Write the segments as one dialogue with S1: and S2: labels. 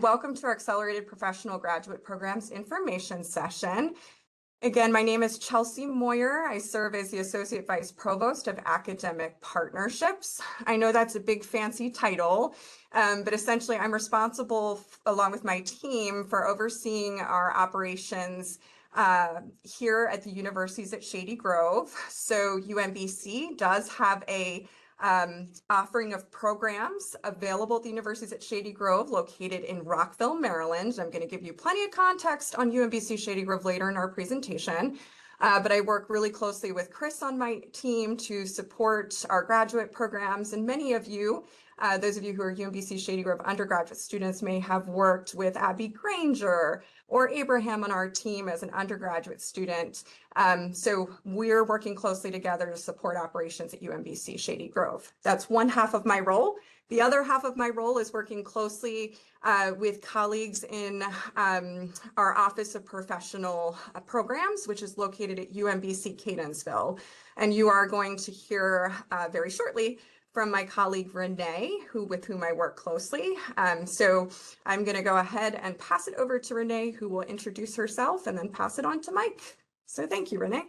S1: Welcome to our Accelerated Professional Graduate Programs information session. Again, my name is Chelsea Moyer. I serve as the Associate Vice Provost of Academic Partnerships. I know that's a big fancy title, but essentially I'm responsible, along with my team, for overseeing our operations here at the universities at Shady Grove. So UMBC does have a offering of programs available at the universities at Shady Grove, located in Rockville, Maryland. I'm going to give you plenty of context on UMBC Shady Grove later in our presentation. But I work really closely with Chris on my team to support our graduate programs. And many of you, those of you who are UMBC Shady Grove undergraduate students, may have worked with Abby Granger or Abraham on our team as an undergraduate student. So we're working closely together to support operations at UMBC Shady Grove. That's one half of my role. The other half of my role is working closely with colleagues in our Office of Professional Programs, which is located at UMBC Catonsville. And you are going to hear very shortly from my colleague Renee, with whom I work closely. So I'm going to go ahead and pass it over to Renee, who will introduce herself and then pass it on to Mike. So thank you, Renee.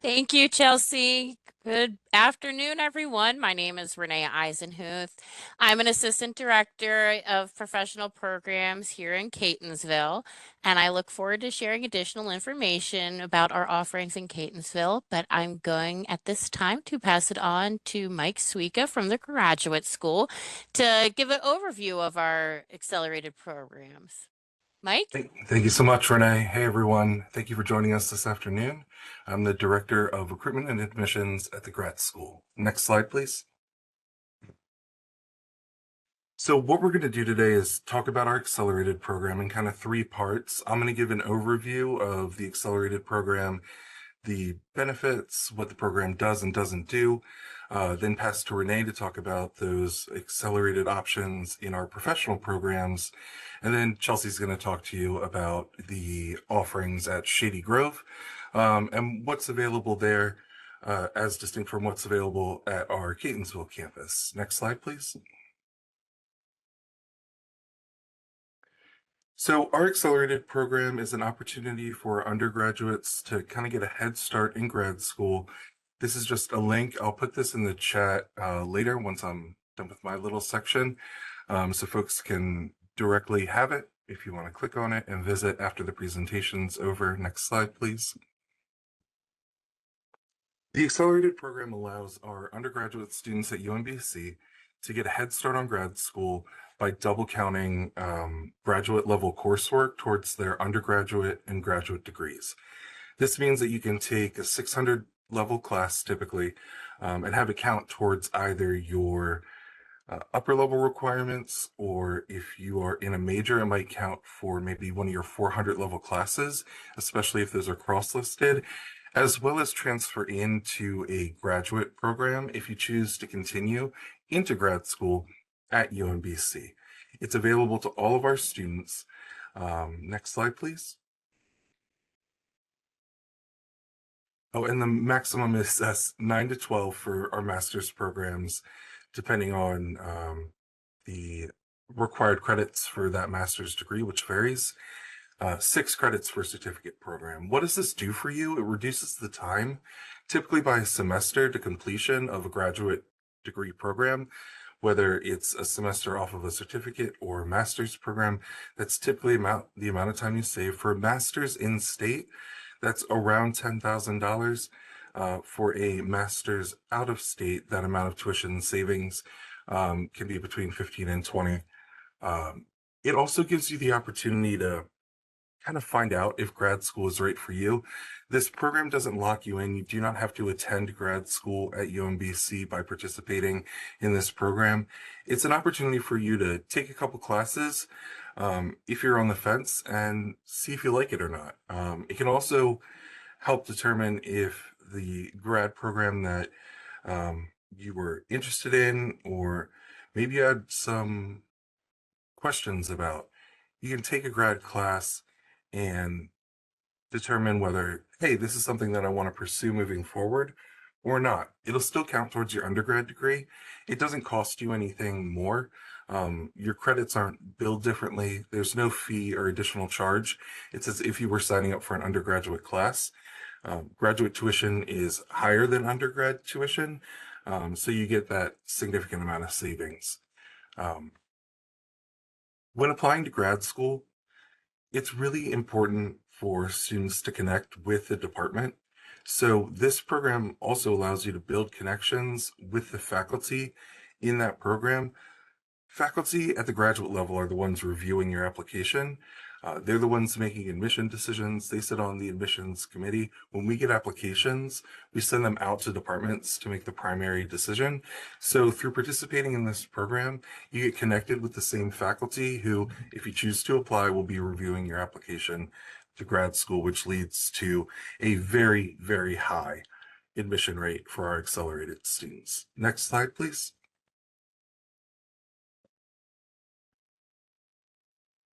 S2: Thank you, Chelsea. Good afternoon, everyone. My name is Renee Eisenhuth. I'm an assistant director of professional programs here in Catonsville, and I look forward to sharing additional information about our offerings in Catonsville. But I'm going at this time to pass it on to Mike Suika from the Graduate School to give an overview of our accelerated programs. Mike?
S3: Thank you so much, Renee. Hey, everyone. Thank you for joining us this afternoon. I'm the Director of Recruitment and Admissions at the Grad School. Next slide, please. So what we're going to do today is talk about our accelerated program in kind of three parts. I'm going to give an overview of the accelerated program, the benefits, what the program does and doesn't do, then pass to Renee to talk about those accelerated options in our professional programs. And then Chelsea's going to talk to you about the offerings at Shady Grove and what's available there as distinct from what's available at our Catonsville campus. Next slide, please. So our accelerated program is an opportunity for undergraduates to kind of get a head start in grad school. This is just a link. I'll put this in the chat later once I'm done with my little section, so folks can directly have it if you want to click on it and visit after the presentation's over. Next slide, please. The accelerated program allows our undergraduate students at UMBC to get a head start on grad school by double counting graduate level coursework towards their undergraduate and graduate degrees. This means that you can take a 600 level class typically and have it count towards either your upper level requirements, or if you are in a major, it might count for maybe one of your 400 level classes, especially if those are cross-listed, as well as transfer into a graduate program if you choose to continue into grad school at UMBC. It's available to all of our students. Next slide, please. Oh, and the maximum is 9 to 12 for our master's programs, depending on the required credits for that master's degree, which varies. 6 credits for certificate program. What does this do for you? It reduces the time, typically by a semester, to completion of a graduate degree program, whether it's a semester off of a certificate or a master's program. That's typically the amount of time you save. For a master's in state, that's around $10,000. For a master's out of state, that amount of tuition savings can be between 15 and 20. It also gives you the opportunity to kind of find out if grad school is right for you. This program doesn't lock you in. You do not have to attend grad school at UMBC by participating in this program. It's an opportunity for you to take a couple classes if you're on the fence and see if you like it or not. It can also help determine if the grad program that you were interested in, or maybe you had some questions about. You can take a grad class and determine whether, hey, this is something that I want to pursue moving forward or not. It'll still count towards your undergrad degree. It doesn't cost you anything more. Your credits aren't billed differently. There's no fee or additional charge. It's as if you were signing up for an undergraduate class. Graduate tuition is higher than undergrad tuition, so you get that significant amount of savings. When applying to grad school, it's really important for students to connect with the department. So this program also allows you to build connections with the faculty in that program. Faculty at the graduate level are the ones reviewing your application. They're the ones making admission decisions. They sit on the admissions committee. When we get applications, we send them out to departments to make the primary decision. So through participating in this program, you get connected with the same faculty who, if you choose to apply, will be reviewing your application to grad school, which leads to a very, very high admission rate for our accelerated students. Next slide, please.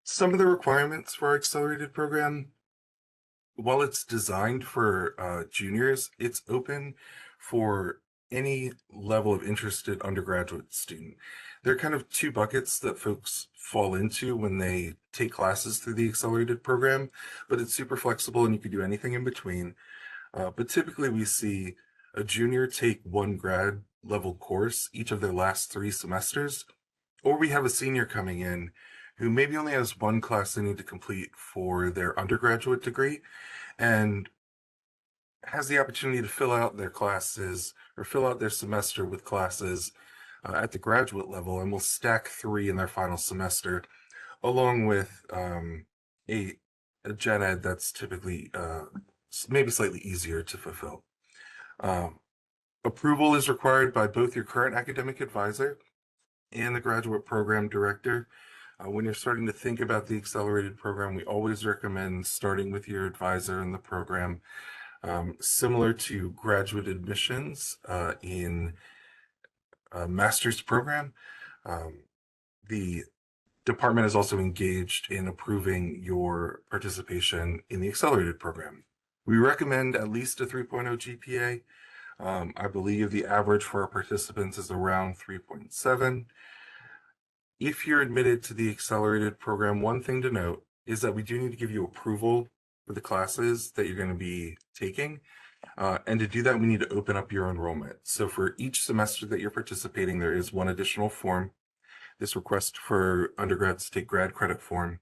S3: Some of the requirements for our accelerated program, while it's designed for juniors, it's open for any level of interested undergraduate student. There are kind of two buckets that folks fall into when they take classes through the accelerated program, but it's super flexible and you can do anything in between. But typically we see a junior take one grad level course each of their last 3 semesters, or we have a senior coming in who maybe only has one class they need to complete for their undergraduate degree and has the opportunity to fill out their classes or fill out their semester with classes at the graduate level, and will stack 3 in their final semester, along with a gen ed that's typically maybe slightly easier to fulfill. Approval is required by both your current academic advisor and the graduate program director. When you're starting to think about the accelerated program, we always recommend starting with your advisor in the program. Similar to graduate admissions in a master's program, the department is also engaged in approving your participation in the accelerated program. We recommend at least a 3.0 GPA. I believe the average for our participants is around 3.7. If you're admitted to the accelerated program, one thing to note is that we do need to give you approval for the classes that you're going to be taking. And to do that, we need to open up your enrollment. So for each semester that you're participating, there is one additional form. This request for undergrads to take grad credit form.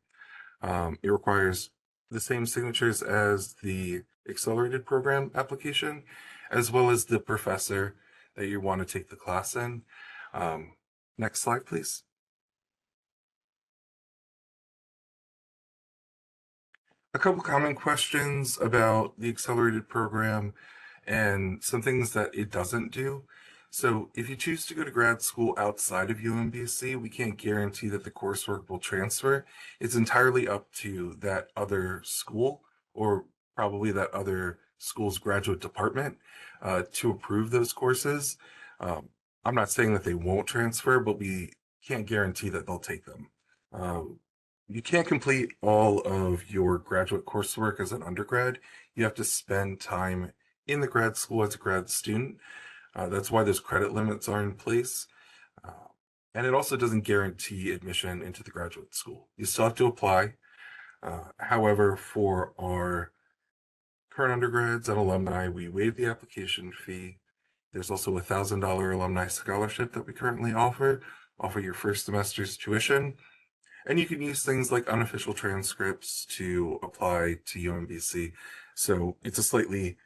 S3: It requires the same signatures as the accelerated program application, as well as the professor that you want to take the class in. Next slide, please. A couple common questions about the accelerated program and some things that it doesn't do. So if you choose to go to grad school outside of UMBC, we can't guarantee that the coursework will transfer. It's entirely up to that other school, or probably that other school's graduate department, to approve those courses. I'm not saying that they won't transfer, but we can't guarantee that they'll take them. You can't complete all of your graduate coursework as an undergrad. You have to spend time in the grad school as a grad student. That's why those credit limits are in place. And it also doesn't guarantee admission into the graduate school. You still have to apply. However, for our current undergrads and alumni, we waive the application fee. There's also a $1,000 alumni scholarship that we currently offer your first semester's tuition. And you can use things like unofficial transcripts to apply to UMBC. So it's a slightly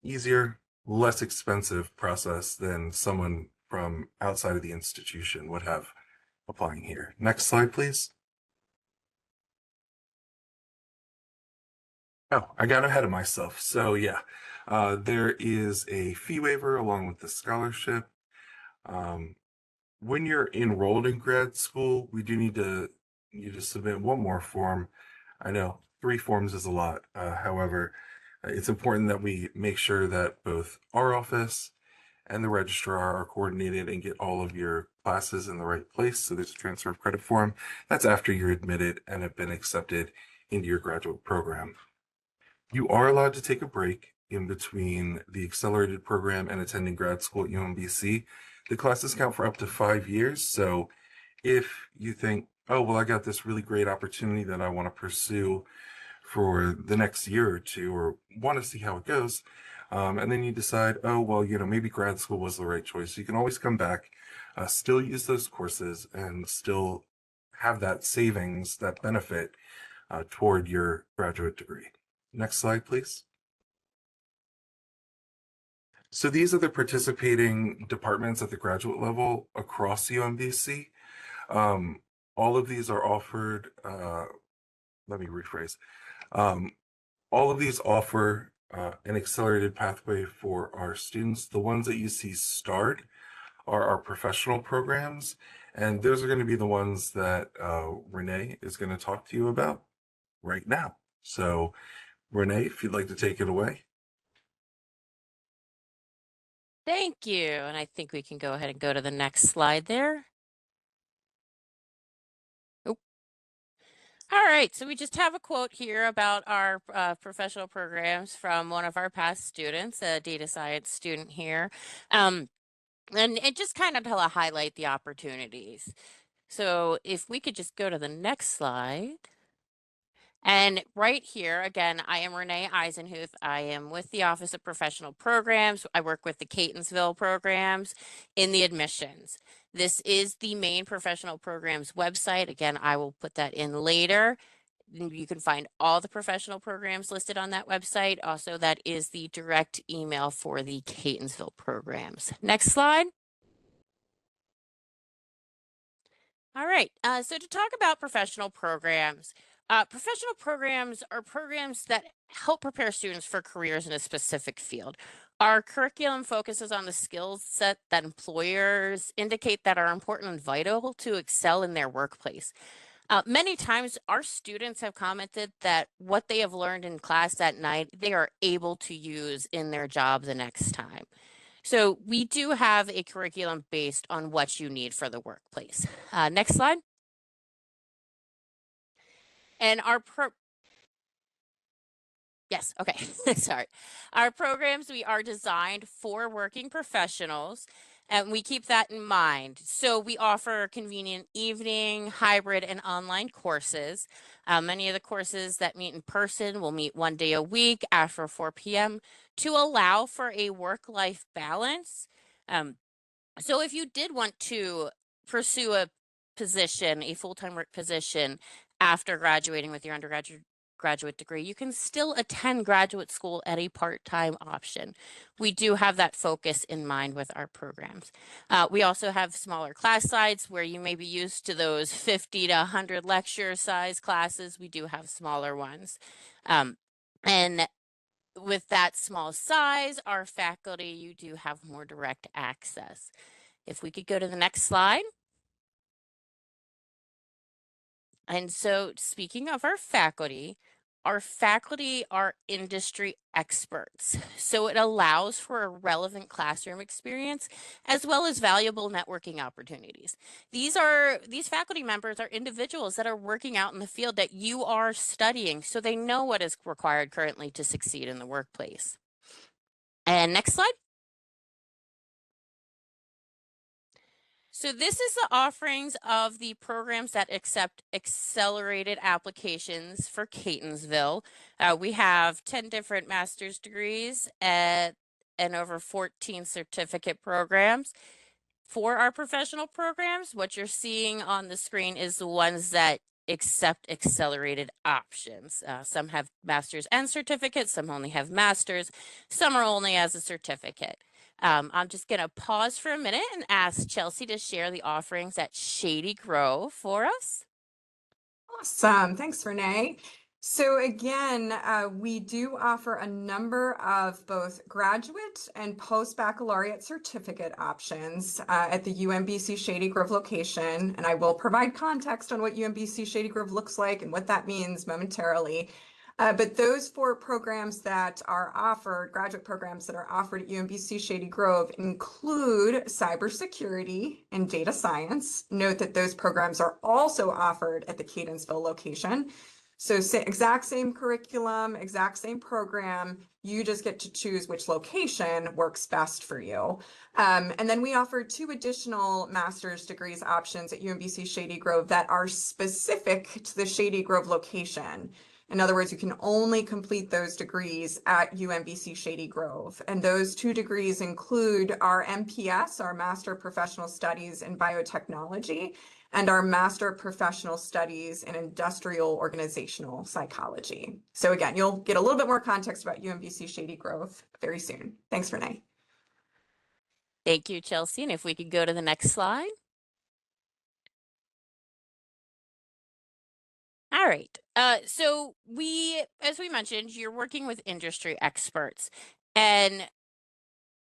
S3: easier, less expensive process than someone from outside of the institution would have applying here. Next slide, please. Oh, I got ahead of myself. So yeah, there is a fee waiver along with the scholarship. When you're enrolled in grad school, we do need you to submit one more form. I know 3 forms is a lot. However, it's important that we make sure that both our office and the registrar are coordinated and get all of your classes in the right place. So there's a transfer of credit form. That's after you're admitted and have been accepted into your graduate program. You are allowed to take a break in between the accelerated program and attending grad school at UMBC. The classes count for up to 5 years. So If you think, oh, well, I got this really great opportunity that I want to pursue for the next year or two, or want to see how it goes, and then you decide, oh, well, maybe grad school was the right choice. You can always come back, still use those courses, and still have that savings, that benefit toward your graduate degree. Next slide, please. So these are the participating departments at the graduate level across UMBC. All of these are offered, let me rephrase. All of these offer an accelerated pathway for our students. The ones that you see starred are our professional programs, and those are going to be the ones that Renee is going to talk to you about right now. So Renee, if you'd like to take it away.
S2: Thank you. And I think we can go ahead and go to the next slide there. Oh. All right, so we just have a quote here about our professional programs from one of our past students, a data science student here. And just kind of to highlight the opportunities. So if we could just go to the next slide. And right here, again, I am Renee Eisenhuth. I am with the Office of Professional Programs. I work with the Catonsville programs in the admissions. This is the main professional programs website. Again, I will put that in later. You can find all the professional programs listed on that website. Also, that is the direct email for the Catonsville programs. Next slide. All right, so to talk about professional programs are programs that help prepare students for careers in a specific field. Our curriculum focuses on the skills set that employers indicate that are important and vital to excel in their workplace. Many times our students have commented that what they have learned in class that night, they are able to use in their job the next time. So we do have a curriculum based on what you need for the workplace. Next slide. And yes, okay, sorry. Our programs, we are designed for working professionals, and we keep that in mind. So we offer convenient evening, hybrid, and online courses. Many of the courses that meet in person will meet 1 day a week after 4 p.m. to allow for a work-life balance. So if you did want to pursue a position, a full-time work position after graduating with your graduate degree, you can still attend graduate school at a part-time option. We do have that focus in mind with our programs. We also have smaller class sizes where you may be used to those 50 to 100 lecture size classes. We do have smaller ones. And with that small size, our faculty, you do have more direct access. If we could go to the next slide. And so speaking of our faculty are industry experts. So it allows for a relevant classroom experience as well as valuable networking opportunities. These faculty members are individuals that are working out in the field that you are studying, so they know what is required currently to succeed in the workplace. And next slide. So this is the offerings of the programs that accept accelerated applications for Catonsville. We have 10 different master's degrees and over 14 certificate programs. For our professional programs, what you're seeing on the screen is the ones that accept accelerated options. Some have master's and certificates, some only have master's, some are only as a certificate. I'm just going to pause for a minute and ask Chelsea to share the offerings at Shady Grove for us.
S1: Awesome. Thanks, Renee. So again, we do offer a number of both graduate and post-baccalaureate certificate options at the UMBC Shady Grove location. And I will provide context on what UMBC Shady Grove looks like and what that means momentarily. But those 4 programs that are offered, graduate programs that are offered at UMBC Shady Grove include cybersecurity and data science. Note that those programs are also offered at the Catonsville location. So exact same curriculum, exact same program. You just get to choose which location works best for you. And then we offer 2 additional master's degrees options at UMBC Shady Grove that are specific to the Shady Grove location. In other words, you can only complete those degrees at UMBC Shady Grove. And those 2 degrees include our MPS, our Master of Professional Studies in Biotechnology, and our Master of Professional Studies in Industrial Organizational Psychology. So again, you'll get a little bit more context about UMBC Shady Grove very soon. Thanks, Renee.
S2: Thank you, Chelsea. And if we could go to the next slide. All right. So as we mentioned, you're working with industry experts, and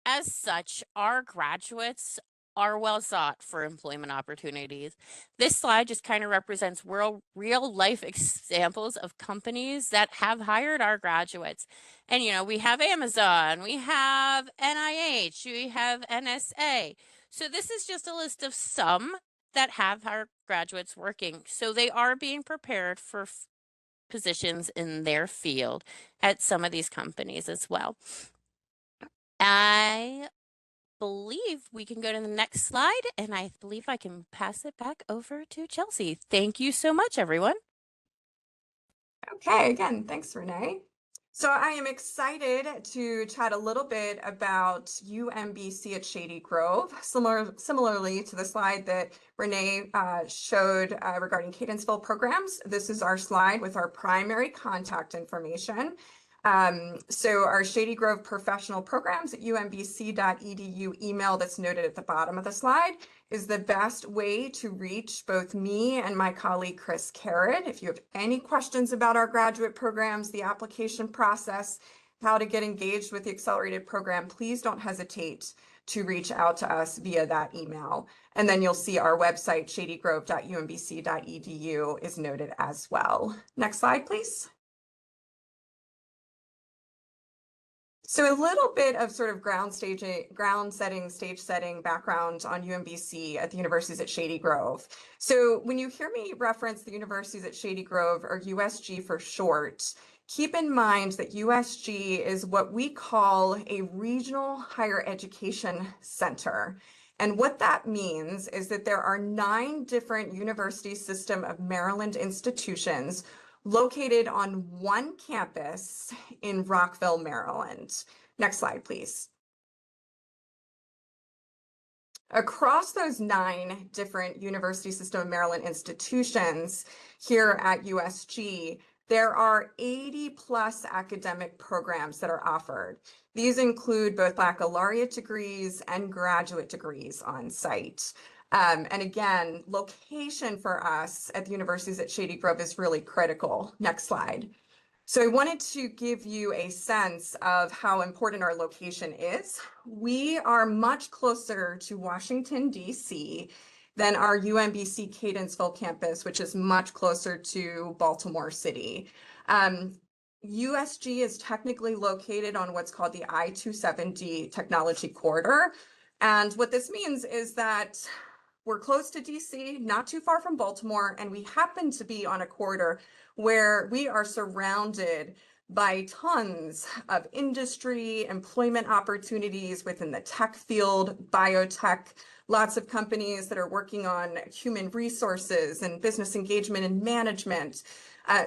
S2: as such, our graduates are well sought for employment opportunities. This slide just kind of represents real life examples of companies that have hired our graduates. And, we have Amazon, we have NIH, we have NSA. So this is just a list of some that have our graduates working. So they are being prepared for positions in their field at some of these companies as well. I believe we can go to the next slide, and I believe I can pass it back over to Chelsea. Thank you so much, everyone.
S1: Okay, again, thanks, Renee. So I am excited to chat a little bit about UMBC at Shady Grove, similarly to the slide that Renee showed regarding Cadensville programs. This is our slide with our primary contact information. So our Shady Grove professional programs at umbc.edu email that's noted at the bottom of the slide is the best way to reach both me and my colleague, Chris Carrot. If you have any questions about our graduate programs, the application process, how to get engaged with the accelerated program, please don't hesitate to reach out to us via that email. And then you'll see our website, shadygrove.umbc.edu, is noted as well. Next slide, please. So a little bit of sort of ground setting, stage setting background on UMBC at the universities at Shady Grove. So when you hear me reference the universities at Shady Grove, or USG for short, keep in mind that USG is what we call a regional higher education center. And what that means is that there are 9 different University System of Maryland institutions located on one campus in Rockville, Maryland. Next slide, please. Across those 9 different University System of Maryland institutions here at USG, there are 80+ academic programs that are offered. These include both baccalaureate degrees and graduate degrees on site. And again, location for us at the universities at Shady Grove is really critical. Next slide. So I wanted to give you a sense of how important our location is. We are much closer to Washington, D.C. than our UMBC Cadensville campus, which is much closer to Baltimore City. USG is technically located on what's called the I-270 technology corridor. And what this means is that we're close to DC, not too far from Baltimore, and we happen to be on a corridor where we are surrounded by tons of industry, employment opportunities within the tech field, biotech, lots of companies that are working on human resources and business engagement and management.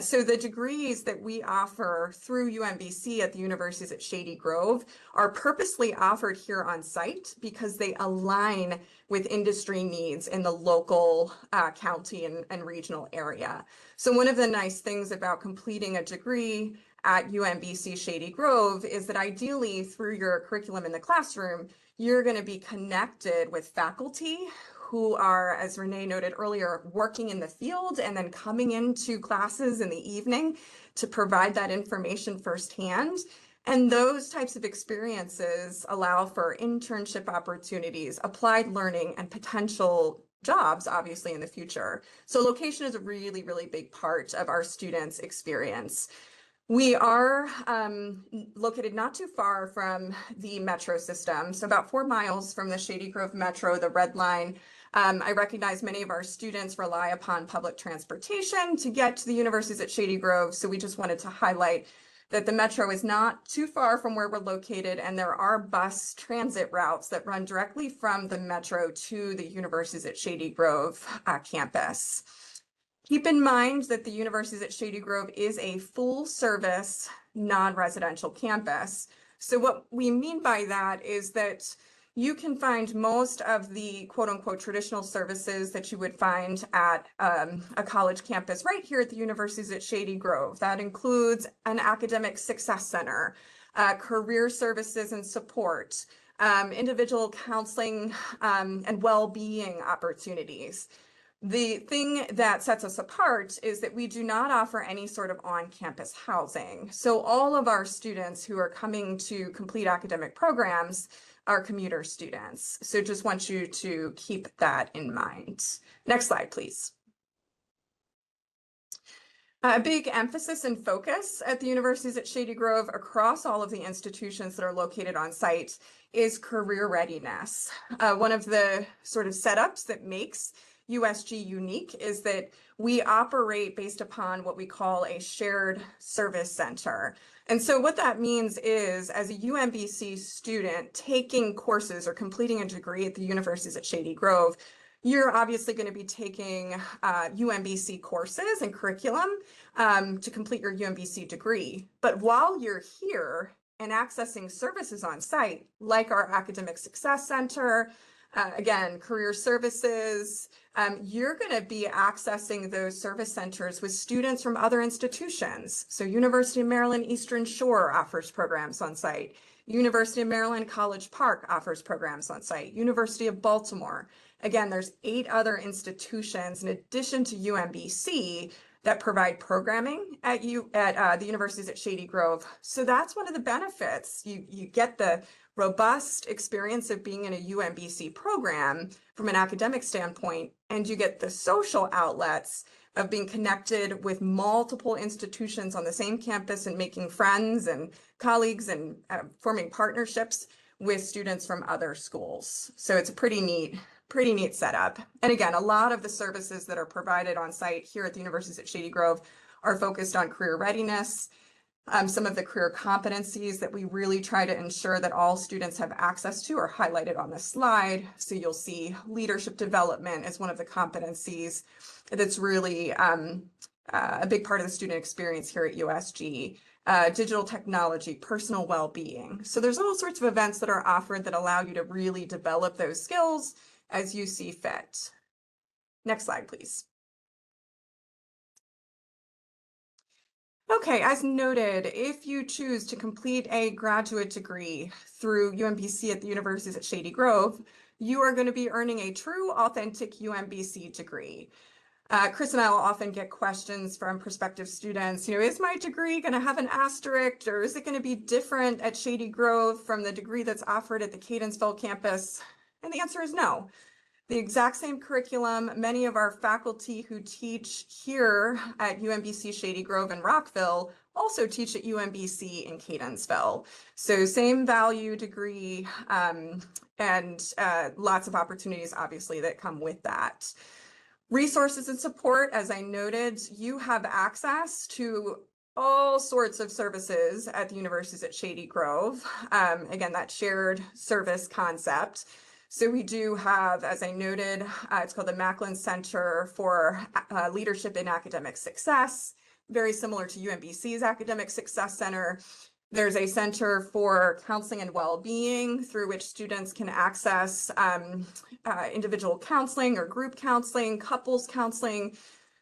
S1: So the degrees that we offer through UMBC at the universities at Shady Grove are purposely offered here on site because they align with industry needs in the local county and regional area. So one of the nice things about completing a degree at UMBC Shady Grove is that ideally through your curriculum in the classroom, you're going to be connected with faculty who are, as Renee noted earlier, working in the field and then coming into classes in the evening to provide that information firsthand. And those types of experiences allow for internship opportunities, applied learning, and potential jobs, obviously, in the future. So location is a really, really big part of our students' experience. We are located not too far from the metro system, so about 4 miles from the Shady Grove Metro, the Red Line. I recognize many of our students rely upon public transportation to get to the universities at Shady Grove, so we just wanted to highlight that the metro is not too far from where we're located, and there are bus transit routes that run directly from the metro to the universities at Shady Grove campus. Keep in mind that the universities at Shady Grove is a full-service, non-residential campus. So what we mean by that is that you can find most of the quote-unquote traditional services that you would find at a college campus right here at the universities at Shady Grove. That includes an academic success center, career services and support, individual counseling and well-being opportunities. The thing that sets us apart is that we do not offer any sort of on-campus housing. So all of our students who are coming to complete academic programs are commuter students. So just want you to keep that in mind. Next slide, please. A big emphasis and focus at the universities at Shady Grove across all of the institutions that are located on site is career readiness. One of the sort of setups that makes USG unique is that we operate based upon what we call a shared service center. And so what that means is, as a UMBC student taking courses or completing a degree at the universities at Shady Grove, you're obviously going to be taking UMBC courses and curriculum to complete your UMBC degree. But while you're here and accessing services on site, like our Academic Success Center, again, career services, you're going to be accessing those service centers with students from other institutions. So University of Maryland Eastern Shore offers programs on site. University of Maryland College Park offers programs on site. University of Baltimore. Again, there's 8 other institutions in addition to UMBC that provide programming at the universities at Shady Grove. So that's one of the benefits. You get the robust experience of being in a UMBC program from an academic standpoint, and you get the social outlets of being connected with multiple institutions on the same campus and making friends and colleagues and forming partnerships with students from other schools. So it's a pretty neat setup. And again, a lot of the services that are provided on site here at the universities at Shady Grove are focused on career readiness. Some of the career competencies that we really try to ensure that all students have access to are highlighted on this slide. So you'll see leadership development as one of the competencies that's really a big part of the student experience here at USG. Digital technology, personal well-being. So there's all sorts of events that are offered that allow you to really develop those skills as you see fit. Next slide, please. Okay, as noted, if you choose to complete a graduate degree through UMBC at the universities at Shady Grove, you are going to be earning a true, authentic UMBC degree. Chris and I will often get questions from prospective students, is my degree going to have an asterisk, or is it going to be different at Shady Grove from the degree that's offered at the Catonsville campus? And the answer is no. The exact same curriculum. Many of our faculty who teach here at UMBC Shady Grove and Rockville also teach at UMBC in Catonsville. So same value degree and lots of opportunities, obviously, that come with that. Resources and support, as I noted, you have access to all sorts of services at the universities at Shady Grove. Again, that shared service concept. So we do have, as I noted, it's called the Macklin Center for Leadership in Academic Success, very similar to UMBC's Academic Success Center. There's a Center for Counseling and Well-Being through which students can access individual counseling or group counseling, couples counseling.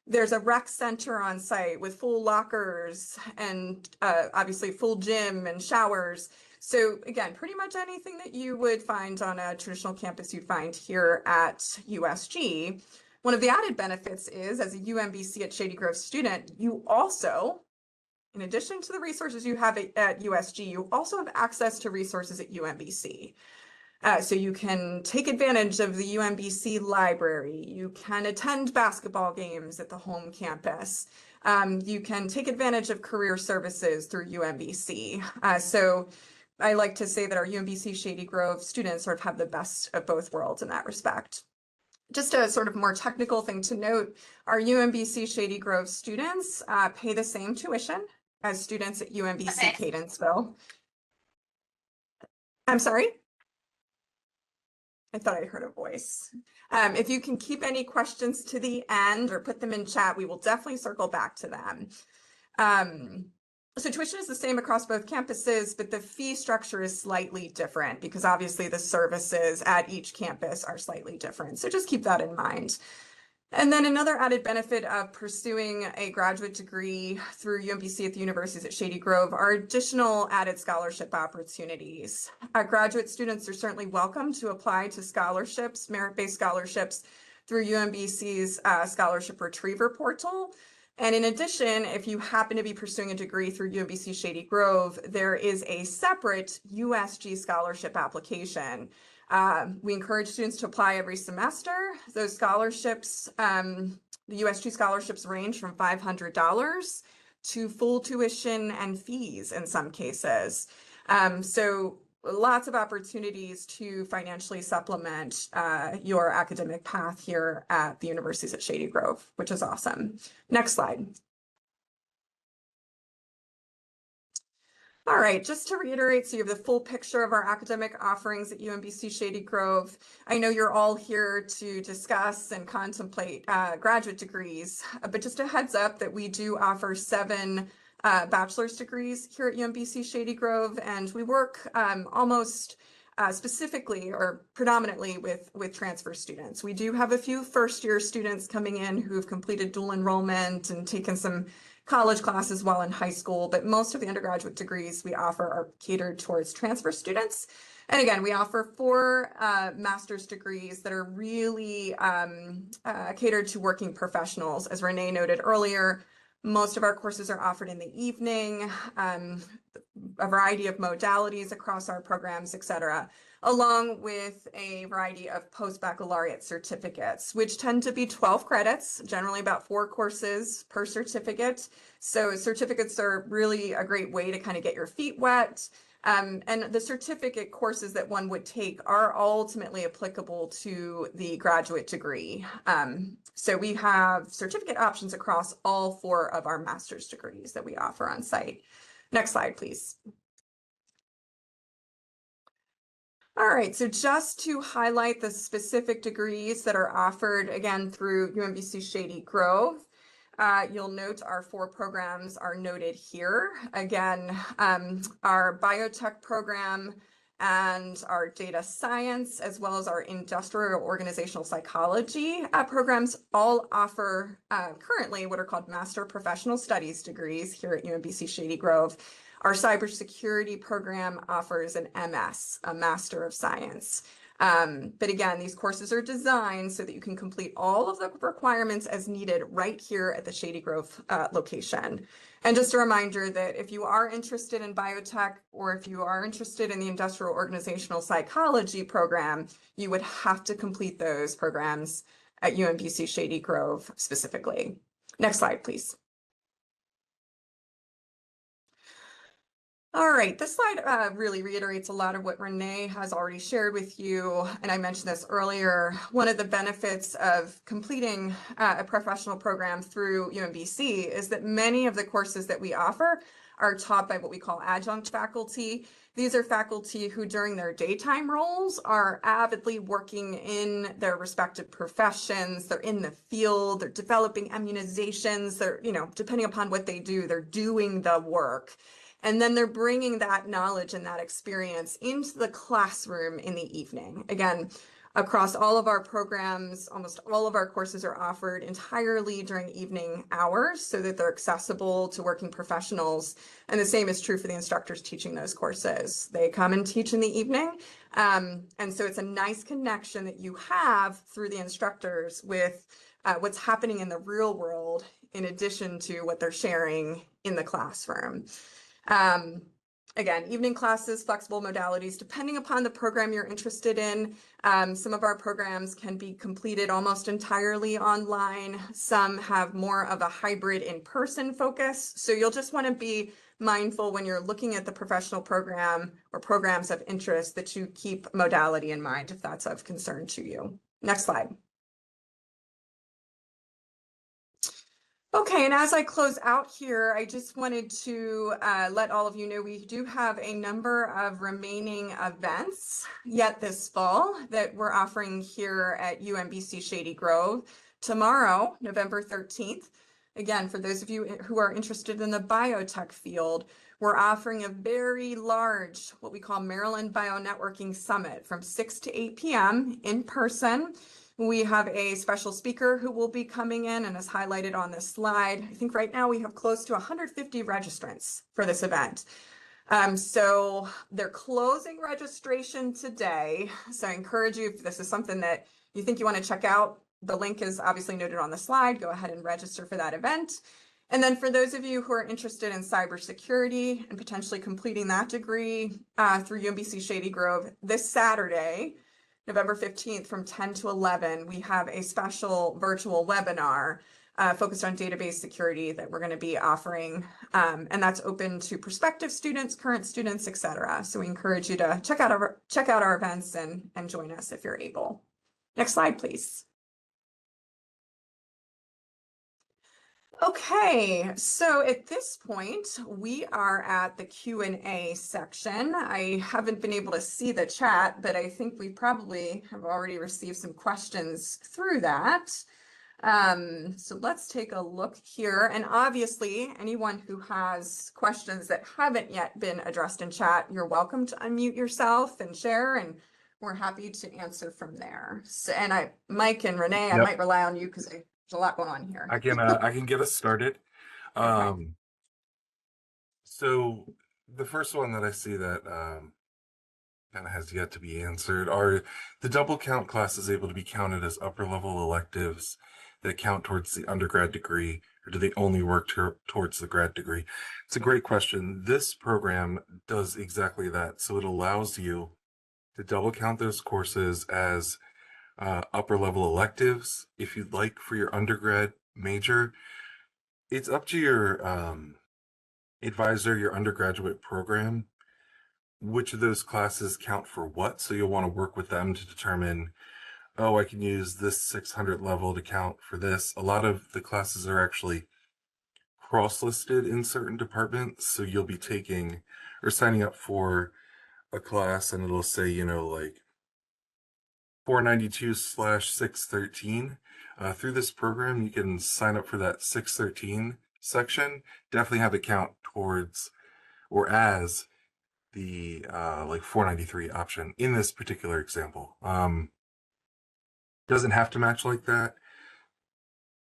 S1: There's a rec center on site with full lockers and obviously full gym and showers. So again, pretty much anything that you would find on a traditional campus you'd find here at USG. One of the added benefits is, as a UMBC at Shady Grove student, you also, in addition to the resources you have at USG, you also have access to resources at UMBC. So you can take advantage of the UMBC library. You can attend basketball games at the home campus. You can take advantage of career services through UMBC. So I like to say that our UMBC Shady Grove students sort of have the best of both worlds in that respect. Just a sort of more technical thing to note, our UMBC Shady Grove students pay the same tuition as students at UMBC Catonsville. I'm sorry? I thought I heard a voice. If you can keep any questions to the end or put them in chat, we will definitely circle back to them. So tuition is the same across both campuses, but the fee structure is slightly different because obviously the services at each campus are slightly different. So just keep that in mind. And then another added benefit of pursuing a graduate degree through UMBC at the universities at Shady Grove are additional added scholarship opportunities. Graduate students are certainly welcome to apply to scholarships, merit-based scholarships through UMBC's scholarship retriever portal. And in addition, if you happen to be pursuing a degree through UMBC Shady Grove, there is a separate USG scholarship application. We encourage students to apply every semester. Those scholarships, the USG scholarships range from $500 to full tuition and fees in some cases. So lots of opportunities to financially supplement your academic path here at the universities at Shady Grove, which is awesome. Next slide. All right, just to reiterate, so you have the full picture of our academic offerings at UMBC Shady Grove. I know you're all here to discuss and contemplate graduate degrees, but just a heads up that we do offer 7 bachelor's degrees here at UMBC Shady Grove, and we work almost specifically or predominantly with transfer students. We do have a few first-year students coming in who've completed dual enrollment and taken some college classes while in high school, but most of the undergraduate degrees we offer are catered towards transfer students. And again, we offer 4 master's degrees that are really catered to working professionals. As Renee noted earlier, most of our courses are offered in the evening, a variety of modalities across our programs, et cetera, along with a variety of post-baccalaureate certificates, which tend to be 12 credits, generally about 4 courses per certificate. So certificates are really a great way to kind of get your feet wet. And the certificate courses that one would take are ultimately applicable to the graduate degree. So we have certificate options across all 4 of our master's degrees that we offer on site. Next slide, please. All right, so just to highlight the specific degrees that are offered, again, through UMBC Shady Grove, you'll note our 4 programs are noted here. Again, our biotech program and our data science, as well as our industrial organizational psychology programs all offer currently what are called Master Professional Studies degrees here at UMBC Shady Grove. Our cybersecurity program offers an MS, a Master of Science. But again, these courses are designed so that you can complete all of the requirements as needed right here at the Shady Grove location. And just a reminder that if you are interested in biotech or if you are interested in the industrial organizational psychology program, you would have to complete those programs at UMBC Shady Grove specifically. Next slide, please. All right, this slide really reiterates a lot of what Renee has already shared with you, and I mentioned this earlier. One of the benefits of completing a professional program through UMBC is that many of the courses that we offer are taught by what we call adjunct faculty. These are faculty who during their daytime roles are avidly working in their respective professions. They're in the field, they're developing immunizations, they're, depending upon what they do, they're doing the work. And then they're bringing that knowledge and that experience into the classroom in the evening. Again, across all of our programs, almost all of our courses are offered entirely during evening hours so that they're accessible to working professionals. And the same is true for the instructors teaching those courses. They come and teach in the evening. And so it's a nice connection that you have through the instructors with what's happening in the real world in addition to what they're sharing in the classroom. Again, evening classes, flexible modalities, depending upon the program you're interested in. Some of our programs can be completed almost entirely online. Some have more of a hybrid in-person focus. So you'll just want to be mindful when you're looking at the professional program or programs of interest that you keep modality in mind if that's of concern to you. Next slide. Okay, and as I close out here, I just wanted to let all of you know we do have a number of remaining events yet this fall that we're offering here at UMBC Shady Grove. Tomorrow, November 13th, again, for those of you who are interested in the biotech field, we're offering a very large, what we call Maryland Bionetworking Summit from 6 to 8 p.m. in person. We have a special speaker who will be coming in and is highlighted on this slide. I think right now we have close to 150 registrants for this event. So they're closing registration today. So I encourage you, if this is something that you think you want to check out, the link is obviously noted on the slide. Go ahead and register for that event. And then for those of you who are interested in cybersecurity and potentially completing that degree through UMBC Shady Grove, this Saturday, November 15th from 10 to 11, we have a special virtual webinar focused on database security that we're going to be offering. And that's open to prospective students, current students, et cetera. So we encourage you to check out our events and join us if you're able. Next slide, please. Okay, so at this point, we are at the Q&A section. I haven't been able to see the chat, but I think we probably have already received some questions through that. So let's take a look here. And obviously, anyone who has questions that haven't yet been addressed in chat, you're welcome to unmute yourself and share, and we're happy to answer from there. So, and Mike and Renee, I might rely on you because there's a lot going on here.
S3: I can get us started.
S1: Okay.
S3: So the first one that I see that kind of has yet to be answered are the double count classes able to be counted as upper level electives that count towards the undergrad degree, or do they only work towards the grad degree? It's a great question. This program does exactly that. So it allows you to double count those courses as upper level electives if you'd like for your undergrad major. It's up to your advisor, your undergraduate program, which of those classes count for what. So you'll want to work with them to determine, oh, I can use this 600 level to count for this. A lot of the classes are actually cross-listed in certain departments. So you'll be taking or signing up for a class and it'll say, you know, like 492/613. Through this program, you can sign up for that 613 section. Definitely have it count towards or as the like 493 option in this particular example. Doesn't have to match like that.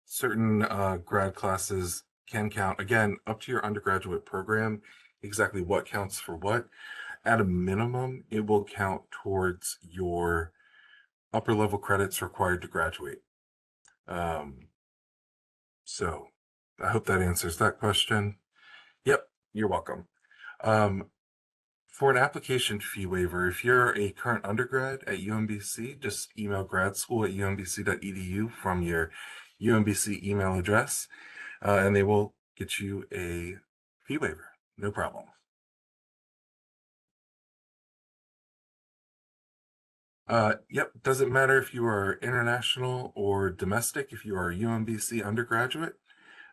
S3: Certain grad classes can count, again, up to your undergraduate program, exactly what counts for what. At a minimum, it will count towards your upper level credits required to graduate. So I hope that answers that question. Yep, you're welcome. For an application fee waiver, if you're a current undergrad at UMBC, just email gradschool@umbc.edu from your UMBC email address, and they will get you a fee waiver. No problem. Yep, doesn't matter if you are international or domestic. If you are a UMBC undergraduate,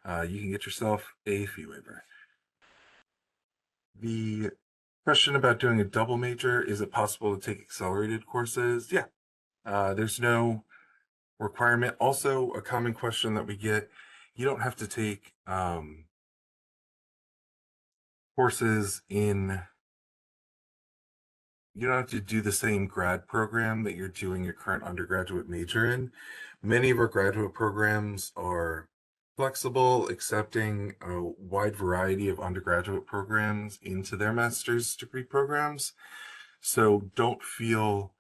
S3: you can get yourself a fee waiver. The question about doing a double major, is it possible to take accelerated courses? Yeah, there's no requirement. Also, a common question that we get, you don't have to take courses in, you don't have to do the same grad program that you're doing your current undergraduate major in. Many of our graduate programs are flexible, accepting a wide variety of undergraduate programs into their master's degree programs. So don't feel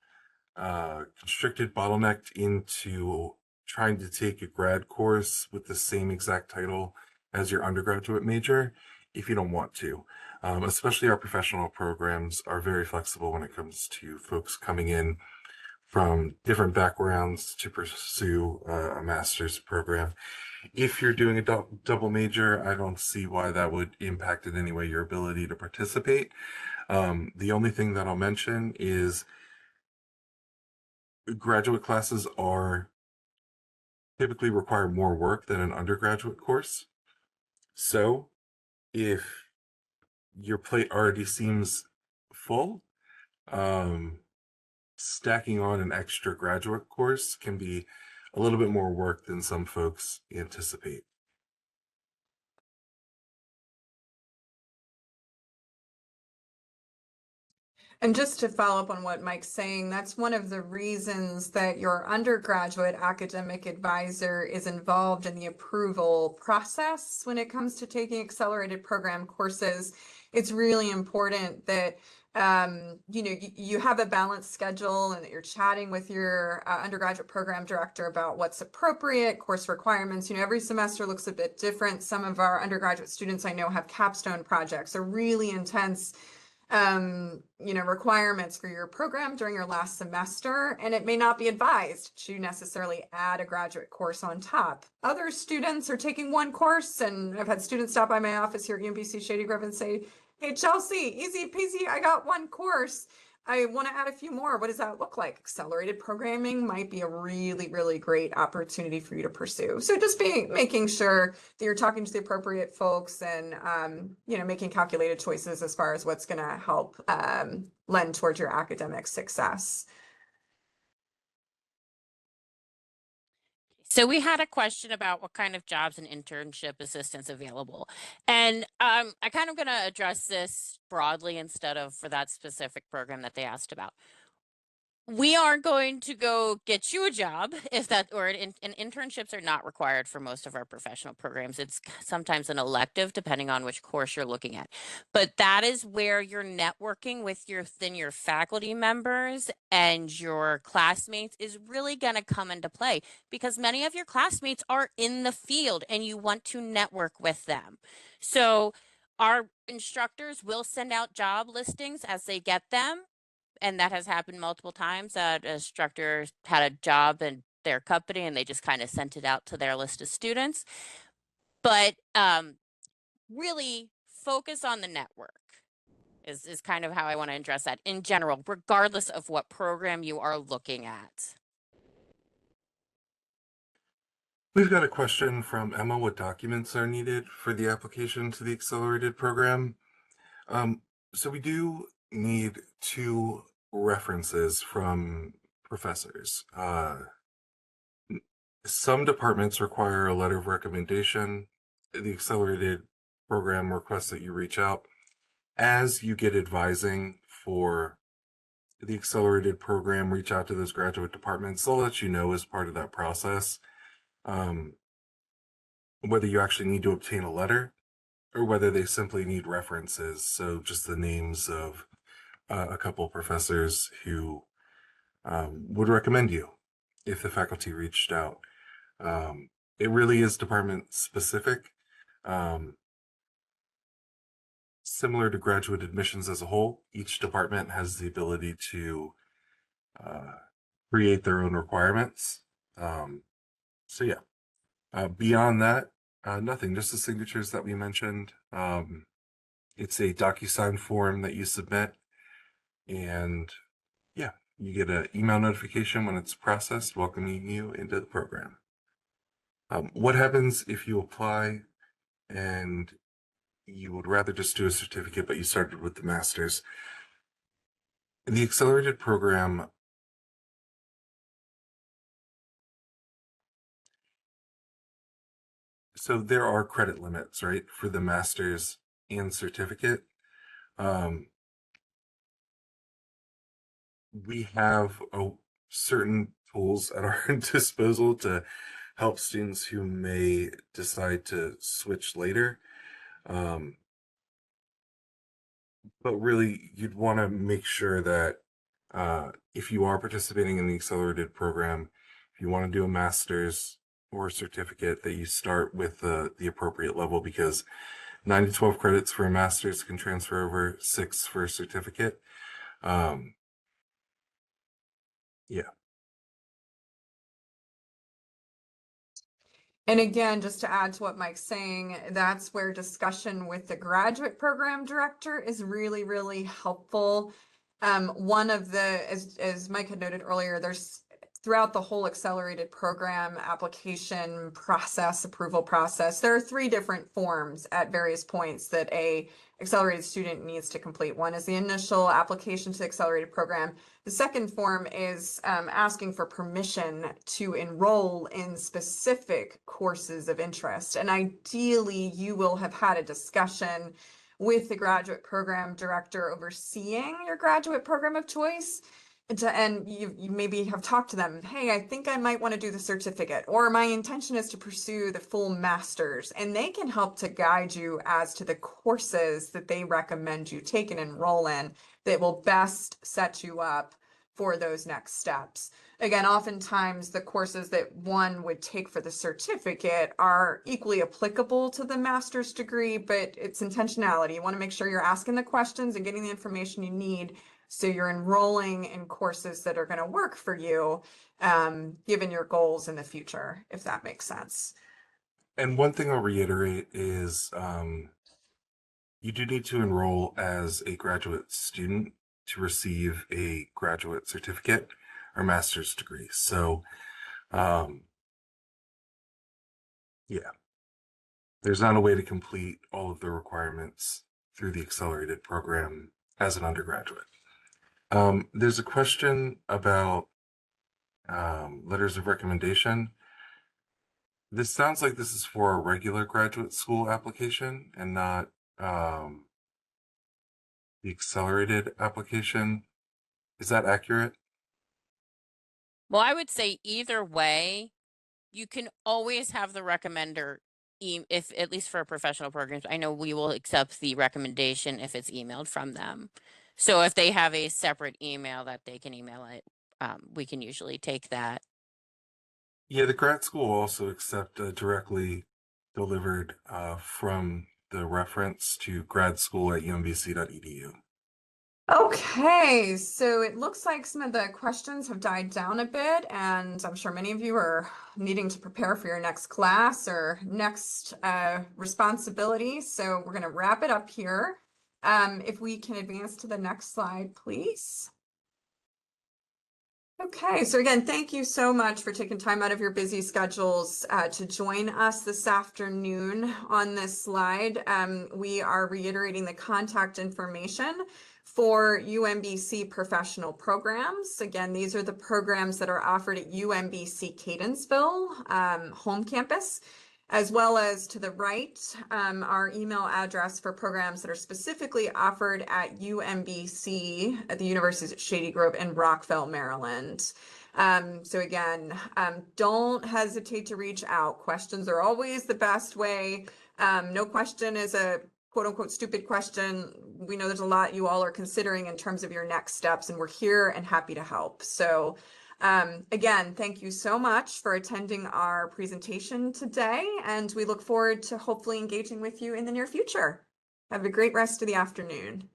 S3: constricted, bottlenecked into trying to take a grad course with the same exact title as your undergraduate major if you don't want to. Especially our professional programs are very flexible when it comes to folks coming in from different backgrounds to pursue a master's program. If you're doing a double major, I don't see why that would impact in any way your ability to participate. The only thing that I'll mention is graduate classes are typically require more work than an undergraduate course. So if your plate already seems full, stacking on an extra graduate course can be a little bit more work than some folks anticipate.
S1: And just to follow up on what Mike's saying, that's one of the reasons that your undergraduate academic advisor is involved in the approval process when it comes to taking accelerated program courses. It's really important that you have a balanced schedule and that you're chatting with your undergraduate program director about what's appropriate, course requirements. Every semester looks a bit different. Some of our undergraduate students I know have capstone projects, or really intense requirements for your program during your last semester, and it may not be advised to necessarily add a graduate course on top. Other students are taking one course, and I've had students stop by my office here at UMBC Shady Grove and say, "Hey, Chelsea, easy peasy, I got one course. I want to add a few more. What does that look like?" Accelerated programming might be a really, really great opportunity for you to pursue. So just making sure that you're talking to the appropriate folks and, making calculated choices as far as what's going to help lend towards your academic success.
S2: So we had a question about what kind of jobs and internship assistance available. And I kind of going to address this broadly instead of for that specific program that they asked about. We are going to go get you a job if that, and internships are not required for most of our professional programs. It's sometimes an elective depending on which course you're looking at. But that is where you're networking with your faculty members and your classmates is really going to come into play, because many of your classmates are in the field and you want to network with them. So our instructors will send out job listings as they get them. And that has happened multiple times. An instructor had a job in their company and they just kind of sent it out to their list of students. But really focus on the network is kind of how I want to address that in general, regardless of what program you are looking at.
S3: We've got a question from Emma. What documents are needed for the application to the accelerated program? So we do need 2 references from professors. Some departments require a letter of recommendation. The accelerated program requests that you reach out. As you get advising for the accelerated program, reach out to those graduate departments. They'll let you know as part of that process whether you actually need to obtain a letter or whether they simply need references. So just the names of a couple of professors who would recommend you if the faculty reached out. It really is department specific. Similar to graduate admissions as a whole, each department has the ability to create their own requirements. So yeah, beyond that, nothing, just the signatures that we mentioned. It's a DocuSign form that you submit, and yeah, you get an email notification when it's processed welcoming you into the program. What happens if you apply and you would rather just do a certificate, but you started with the master's? The accelerated program, so there are credit limits, right, for the master's and certificate. We have certain tools at our disposal to help students who may decide to switch later. But really, you'd want to make sure that if you are participating in the accelerated program, if you want to do a master's or a certificate, that you start with the appropriate level, because 9 to 12 credits for a master's can transfer over 6 for a certificate. Yeah.
S1: And again, just to add to what Mike's saying, that's where discussion with the graduate program director is really, really helpful. One of the, as Mike had noted earlier, there's throughout the whole accelerated program application process, approval process, there are 3 different forms at various points that a accelerated student needs to complete. One is the initial application to the accelerated program. The second form is asking for permission to enroll in specific courses of interest. And ideally, you will have had a discussion with the graduate program director overseeing your graduate program of choice. And you maybe have talked to them, hey, I think I might want to do the certificate, or my intention is to pursue the full master's, and they can help to guide you as to the courses that they recommend you take and enroll in that will best set you up for those next steps. Again, oftentimes the courses that one would take for the certificate are equally applicable to the master's degree, but it's intentionality. You want to make sure you're asking the questions and getting the information you need, so you're enrolling in courses that are going to work for you, given your goals in the future, if that makes sense.
S3: And one thing I'll reiterate is you do need to enroll as a graduate student to receive a graduate certificate or master's degree. So, yeah, there's not a way to complete all of the requirements through the accelerated program as an undergraduate. There's a question about letters of recommendation. This sounds like this is for a regular graduate school application and not the accelerated application. Is that accurate?
S2: Well, I would say either way, you can always have the recommender, if at least for professional programs, I know we will accept the recommendation if it's emailed from them. So if they have a separate email that they can email it, we can usually take that.
S3: Yeah, the grad school will also accept directly delivered from the reference to gradschool@umbc.edu.
S1: Okay, so it looks like some of the questions have died down a bit, and I'm sure many of you are needing to prepare for your next class or next responsibility. So we're going to wrap it up here. If we can advance to the next slide, please. Okay, so again, thank you so much for taking time out of your busy schedules to join us this afternoon on this slide. We are reiterating the contact information for UMBC professional programs. Again, these are the programs that are offered at UMBC Catonsville home campus, as well as to the right, our email address for programs that are specifically offered at UMBC at the Universities at Shady Grove and Rockville, Maryland. So again, don't hesitate to reach out. Questions are always the best way. No question is a quote unquote stupid question. We know there's a lot you all are considering in terms of your next steps, and we're here and happy to help. So again, thank you so much for attending our presentation today, and we look forward to hopefully engaging with you in the near future. Have a great rest of the afternoon.